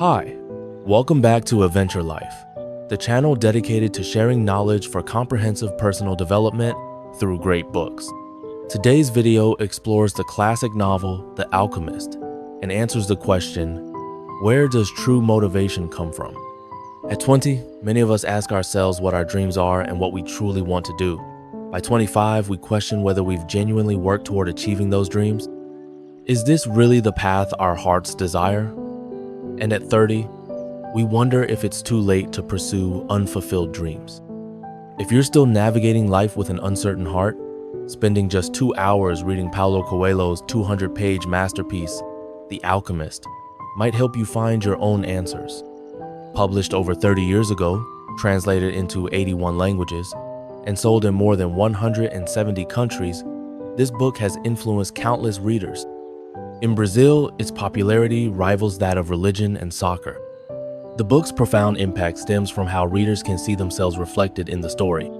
Hi, welcome back to Adventure Life, the channel dedicated to sharing knowledge for comprehensive personal development through great books. Today's video explores the classic novel, The Alchemist, and answers the question, where does true motivation come from? At 20, many of us ask ourselves what our dreams are and what we truly want to do. By 25, we question whether we've genuinely worked toward achieving those dreams. Is this really the path our hearts desire? And at 30, we wonder if it's too late to pursue unfulfilled dreams. If you're still navigating life with an uncertain heart, spending just 2 hours reading Paulo Coelho's 200-page masterpiece, The Alchemist, might help you find your own answers. Published over 30 years ago, translated into 81 languages, and sold in more than 170 countries, this book has influenced countless readers. In Brazil, its popularity rivals that of religion and soccer. The book's profound impact stems from how readers can see themselves reflected in the story.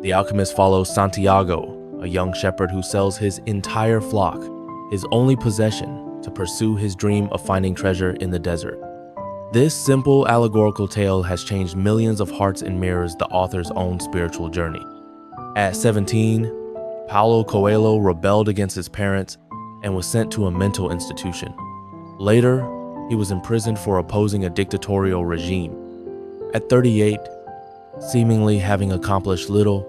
The Alchemist follows Santiago, a young shepherd who sells his entire flock, his only possession, to pursue his dream of finding treasure in the desert. This simple allegorical tale has changed millions of hearts and mirrors the author's own spiritual journey. At 17, Paulo Coelho rebelled against his parents and was sent to a mental institution. Later, he was imprisoned for opposing a dictatorial regime. At 38, seemingly having accomplished little,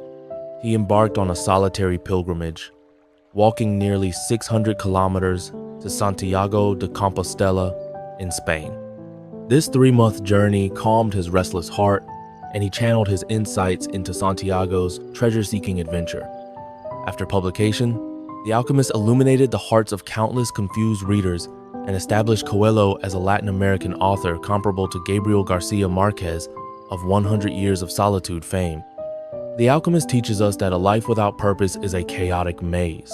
he embarked on a solitary pilgrimage, walking nearly 600 kilometers to Santiago de Compostela in Spain. This 3-month journey calmed his restless heart, and he channeled his insights into Santiago's treasure-seeking adventure. After publication, The Alchemist illuminated the hearts of countless confused readers and established Coelho as a Latin American author comparable to Gabriel Garcia Marquez of 100 Years of Solitude fame. The Alchemist teaches us that a life without purpose is a chaotic maze.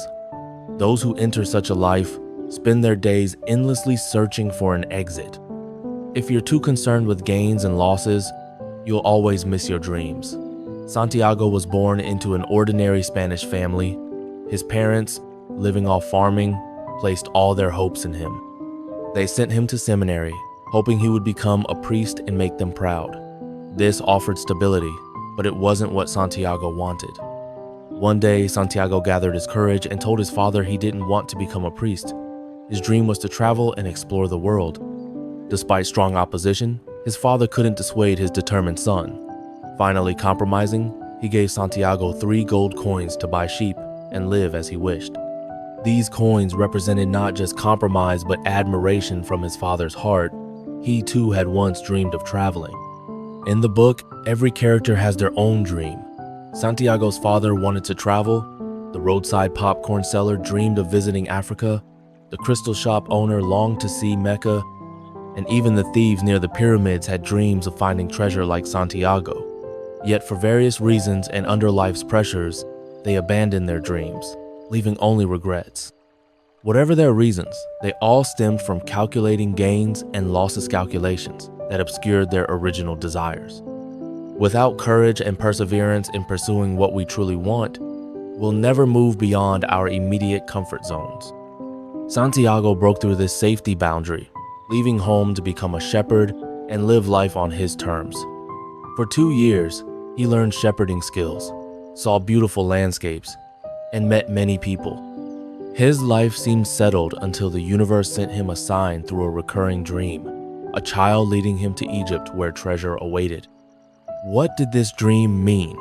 Those who enter such a life spend their days endlessly searching for an exit. If you're too concerned with gains and losses, you'll always miss your dreams. Santiago was born into an ordinary Spanish family. His parents, living off farming, placed all their hopes in him. They sent him to seminary, hoping he would become a priest and make them proud. This offered stability, but it wasn't what Santiago wanted. One day, Santiago gathered his courage and told his father he didn't want to become a priest. His dream was to travel and explore the world. Despite strong opposition, his father couldn't dissuade his determined son. Finally compromising, he gave Santiago 3 gold coins to buy sheep and live as he wished. These coins represented not just compromise but admiration from his father's heart. He too had once dreamed of traveling. In the book, every character has their own dream. Santiago's father wanted to travel, the roadside popcorn seller dreamed of visiting Africa, the crystal shop owner longed to see Mecca, and even the thieves near the pyramids had dreams of finding treasure like Santiago. Yet for various reasons and under life's pressures, they abandoned their dreams, leaving only regrets. Whatever their reasons, they all stemmed from calculating gains and losses calculations that obscured their original desires. Without courage and perseverance in pursuing what we truly want, we'll never move beyond our immediate comfort zones. Santiago broke through this safety boundary, leaving home to become a shepherd and live life on his terms. For 2 years, he learned shepherding skills, saw beautiful landscapes, and met many people. His life seemed settled until the universe sent him a sign through a recurring dream, a child leading him to Egypt where treasure awaited. What did this dream mean?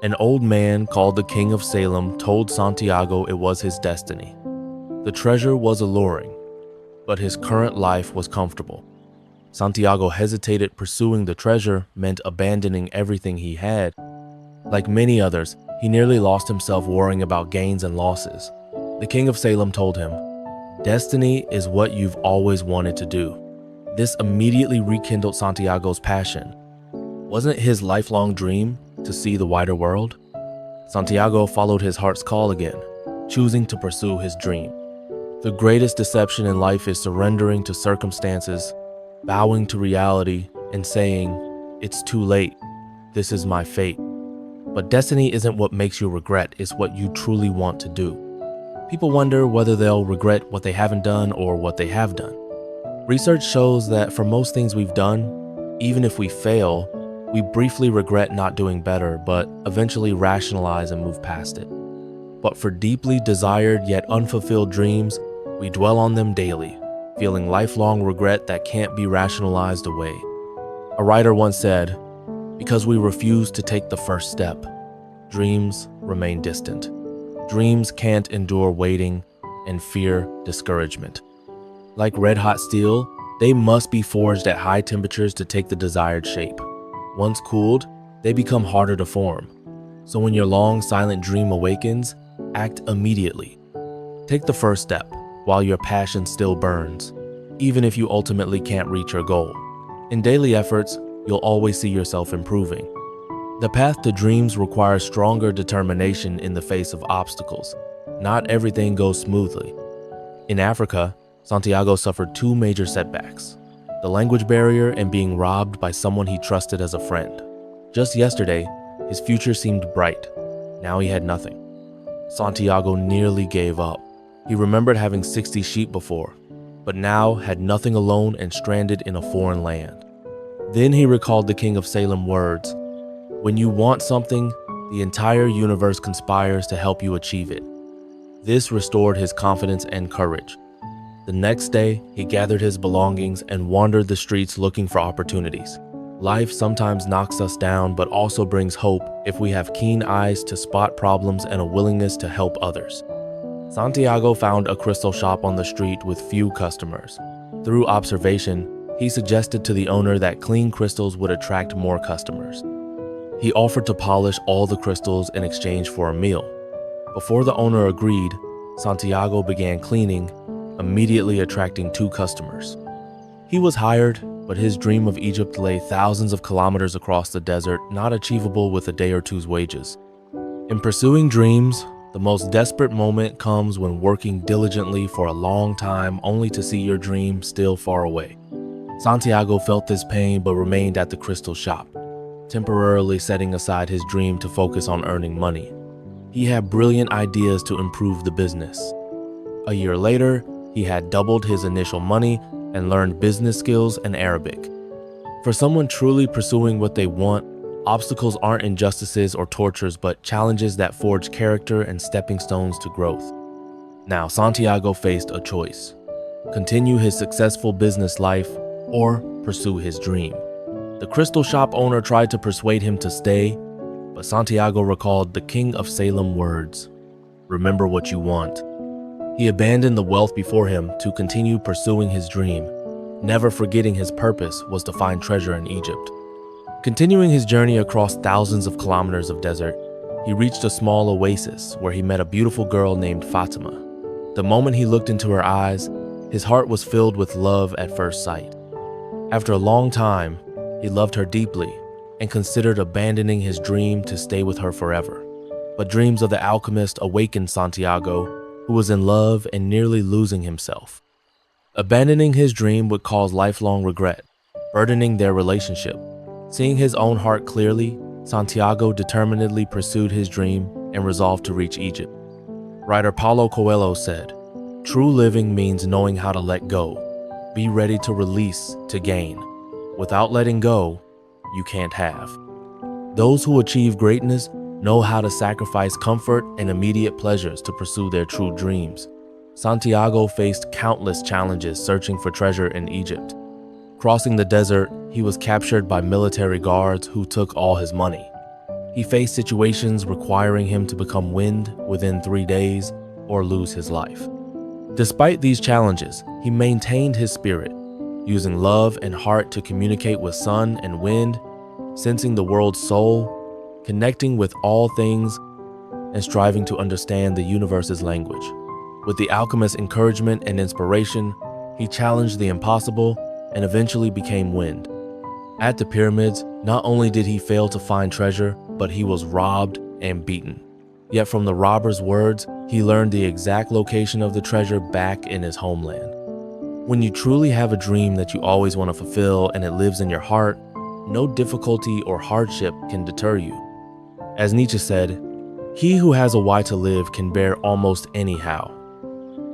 An old man called the King of Salem told Santiago it was his destiny. The treasure was alluring, but his current life was comfortable. Santiago hesitated. Pursuing the treasure meant abandoning everything he had. Like many others, he nearly lost himself worrying about gains and losses. The King of Salem told him, "Destiny is what you've always wanted to do." This immediately rekindled Santiago's passion. Wasn't his lifelong dream to see the wider world? Santiago followed his heart's call again, choosing to pursue his dream. The greatest deception in life is surrendering to circumstances, bowing to reality, and saying, "It's too late. This is my fate." But destiny isn't what makes you regret, it's what you truly want to do. People wonder whether they'll regret what they haven't done or what they have done. Research shows that for most things we've done, even if we fail, we briefly regret not doing better, but eventually rationalize and move past it. But for deeply desired yet unfulfilled dreams, we dwell on them daily, feeling lifelong regret that can't be rationalized away. A writer once said, "Because we refuse to take the first step, dreams remain distant. Dreams can't endure waiting and fear discouragement. Like red-hot steel, they must be forged at high temperatures to take the desired shape. Once cooled, they become harder to form. So when your long, silent dream awakens, act immediately. Take the first step while your passion still burns, even if you ultimately can't reach your goal. In daily efforts, you'll always see yourself improving." The path to dreams requires stronger determination in the face of obstacles. Not everything goes smoothly. In Africa, Santiago suffered two major setbacks: the language barrier and being robbed by someone he trusted as a friend. Just yesterday, his future seemed bright. Now he had nothing. Santiago nearly gave up. He remembered having 60 sheep before, but now had nothing alone and stranded in a foreign land. Then he recalled the King of Salem words, "When you want something, the entire universe conspires to help you achieve it." This restored his confidence and courage. The next day, he gathered his belongings and wandered the streets looking for opportunities. Life sometimes knocks us down, but also brings hope if we have keen eyes to spot problems and a willingness to help others. Santiago found a crystal shop on the street with few customers. Through observation, he suggested to the owner that clean crystals would attract more customers. He offered to polish all the crystals in exchange for a meal. Before the owner agreed, Santiago began cleaning, immediately attracting 2 customers. He was hired, but his dream of Egypt lay thousands of kilometers across the desert, not achievable with a day or two's wages. In pursuing dreams, the most desperate moment comes when working diligently for a long time only to see your dream still far away. Santiago felt this pain but remained at the crystal shop, temporarily setting aside his dream to focus on earning money. He had brilliant ideas to improve the business. A year later, he had doubled his initial money and learned business skills and Arabic. For someone truly pursuing what they want, obstacles aren't injustices or tortures, but challenges that forge character and stepping stones to growth. Now, Santiago faced a choice: continue his successful business life or pursue his dream. The crystal shop owner tried to persuade him to stay, but Santiago recalled the King of Salem words, "Remember what you want." He abandoned the wealth before him to continue pursuing his dream, never forgetting his purpose was to find treasure in Egypt. Continuing his journey across thousands of kilometers of desert, he reached a small oasis where he met a beautiful girl named Fatima. The moment he looked into her eyes, his heart was filled with love at first sight. After a long time, he loved her deeply and considered abandoning his dream to stay with her forever. But dreams of the alchemist awakened Santiago, who was in love and nearly losing himself. Abandoning his dream would cause lifelong regret, burdening their relationship. Seeing his own heart clearly, Santiago determinedly pursued his dream and resolved to reach Egypt. Writer Paulo Coelho said, "True living means knowing how to let go. Be ready to release to gain. Without letting go, you can't have." Those who achieve greatness know how to sacrifice comfort and immediate pleasures to pursue their true dreams. Santiago faced countless challenges searching for treasure in Egypt. Crossing the desert, he was captured by military guards who took all his money. He faced situations requiring him to become wind within 3 days or lose his life. Despite these challenges, he maintained his spirit, using love and heart to communicate with sun and wind, sensing the world's soul, connecting with all things, and striving to understand the universe's language. With the alchemist's encouragement and inspiration, he challenged the impossible and eventually became wind. At the pyramids, not only did he fail to find treasure, but he was robbed and beaten. Yet from the robber's words, he learned the exact location of the treasure back in his homeland. When you truly have a dream that you always want to fulfill and it lives in your heart, no difficulty or hardship can deter you. As Nietzsche said, "He who has a why to live can bear almost any how."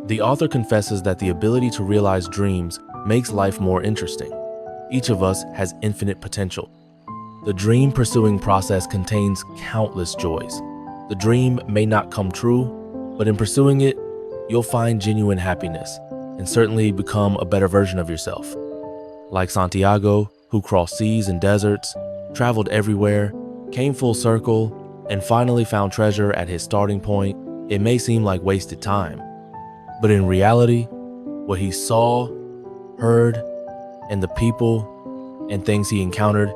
The author confesses that the ability to realize dreams makes life more interesting. Each of us has infinite potential. The dream pursuing process contains countless joys. The dream may not come true, but in pursuing it, you'll find genuine happiness and certainly become a better version of yourself. Like Santiago, who crossed seas and deserts, traveled everywhere, came full circle, and finally found treasure at his starting point, it may seem like wasted time. But in reality, what he saw, heard, and the people and things he encountered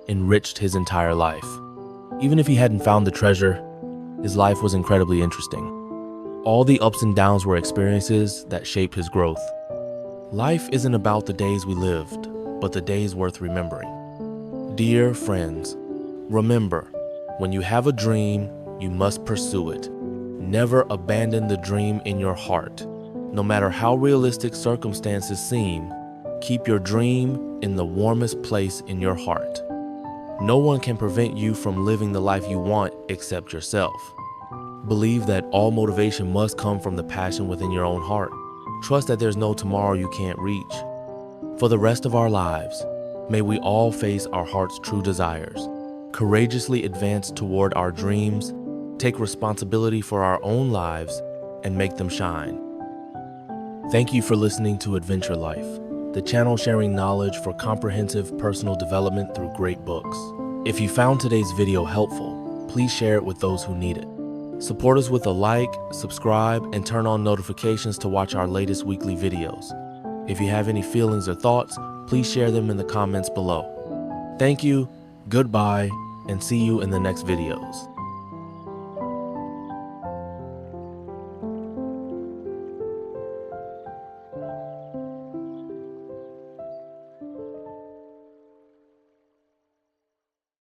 enriched his entire life. Even if he hadn't found the treasure, his life was incredibly interesting. All the ups and downs were experiences that shaped his growth. Life isn't about the days we lived, but the days worth remembering. Dear friends, remember, when you have a dream, you must pursue it. Never abandon the dream in your heart. No matter how realistic circumstances seem, keep your dream in the warmest place in your heart. No one can prevent you from living the life you want except yourself. Believe that all motivation must come from the passion within your own heart. Trust that there's no tomorrow you can't reach. For the rest of our lives, may we all face our heart's true desires, courageously advance toward our dreams, take responsibility for our own lives, and make them shine. Thank you for listening to Adventure Life, the channel sharing knowledge for comprehensive personal development through great books. If you found today's video helpful, please share it with those who need it. Support us with a like, subscribe, and turn on notifications to watch our latest weekly videos. If you have any feelings or thoughts, please share them in the comments below. Thank you, goodbye, and see you in the next videos.